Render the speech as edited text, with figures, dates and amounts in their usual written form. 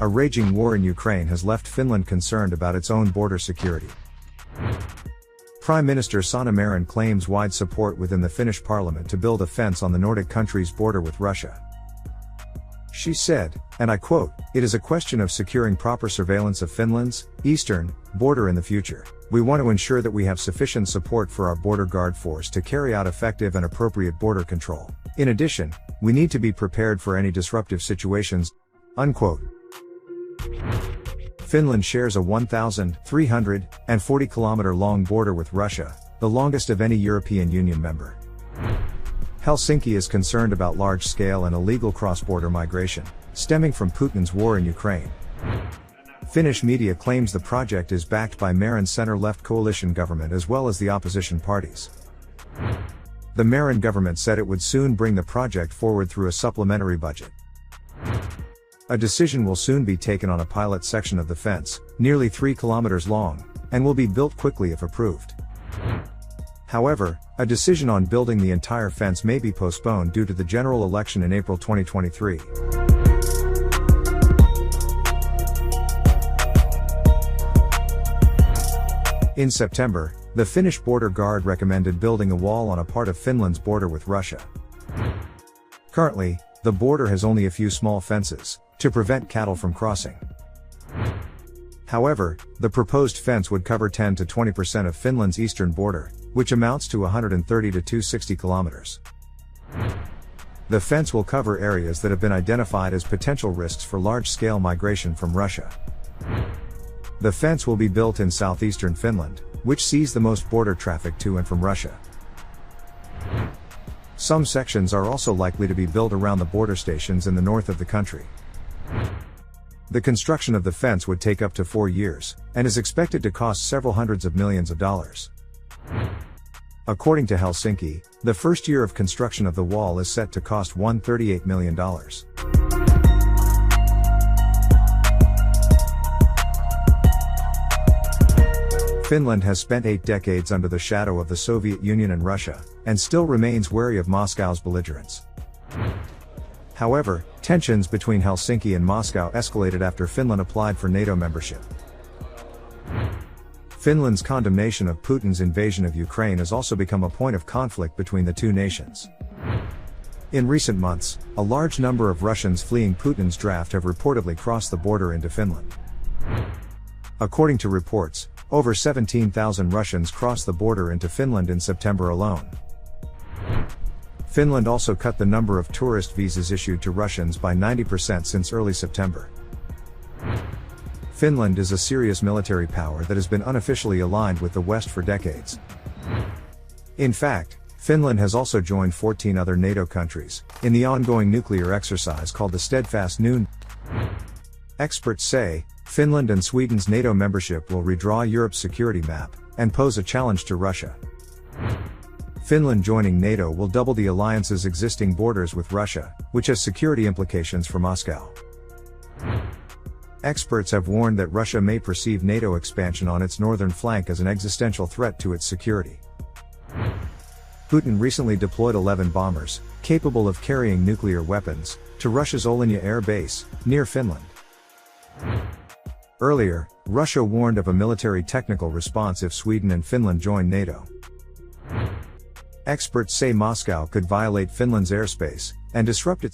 A raging war in Ukraine has left Finland concerned about its own border security. Prime Minister Sanna Marin claims wide support within the Finnish parliament to build a fence on the Nordic country's border with Russia. She said, and I quote, "It is a question of securing proper surveillance of Finland's eastern border in the future. We want to ensure that we have sufficient support for our border guard force to carry out effective and appropriate border control. In addition, we need to be prepared for any disruptive situations." Unquote. Finland shares a 1,340-kilometer-long border with Russia, the longest of any European Union member. Helsinki is concerned about large-scale and illegal cross-border migration, stemming from Putin's war in Ukraine. Finnish media claims the project is backed by Marin's center-left coalition government as well as the opposition parties. The Marin government said it would soon bring the project forward through a supplementary budget. A decision will soon be taken on a pilot section of the fence, nearly 3 kilometers long, and will be built quickly if approved. However, a decision on building the entire fence may be postponed due to the general election in April 2023. In September, the Finnish border guard recommended building a wall on a part of Finland's border with Russia. Currently, the border has only a few small fences to prevent cattle from crossing. However, the proposed fence would cover 10 to 20% of Finland's eastern border, which amounts to 130 to 260 kilometers. The fence will cover areas that have been identified as potential risks for large-scale migration from Russia. The fence will be built in southeastern Finland, which sees the most border traffic to and from Russia. Some sections are also likely to be built around the border stations in the north of the country. The construction of the fence would take up to 4 years, and is expected to cost several hundreds of millions of dollars. According to Helsinki, the first year of construction of the wall is set to cost $138 million. Finland has spent 8 decades under the shadow of the Soviet Union and Russia, and still remains wary of Moscow's belligerence. However, tensions between Helsinki and Moscow escalated after Finland applied for NATO membership. Finland's condemnation of Putin's invasion of Ukraine has also become a point of conflict between the two nations. In recent months, a large number of Russians fleeing Putin's draft have reportedly crossed the border into Finland. According to reports, over 17,000 Russians crossed the border into Finland in September alone. Finland also cut the number of tourist visas issued to Russians by 90% since early September. Finland is a serious military power that has been unofficially aligned with the West for decades. In fact, Finland has also joined 14 other NATO countries in the ongoing nuclear exercise called the Steadfast Noon. Experts say, Finland and Sweden's NATO membership will redraw Europe's security map and pose a challenge to Russia. Finland joining NATO will double the alliance's existing borders with Russia, which has security implications for Moscow. Experts have warned that Russia may perceive NATO expansion on its northern flank as an existential threat to its security. Putin recently deployed 11 bombers, capable of carrying nuclear weapons, to Russia's Olynya air base, near Finland. Earlier, Russia warned of a military technical response if Sweden and Finland join NATO. Experts say Moscow could violate Finland's airspace and disrupt its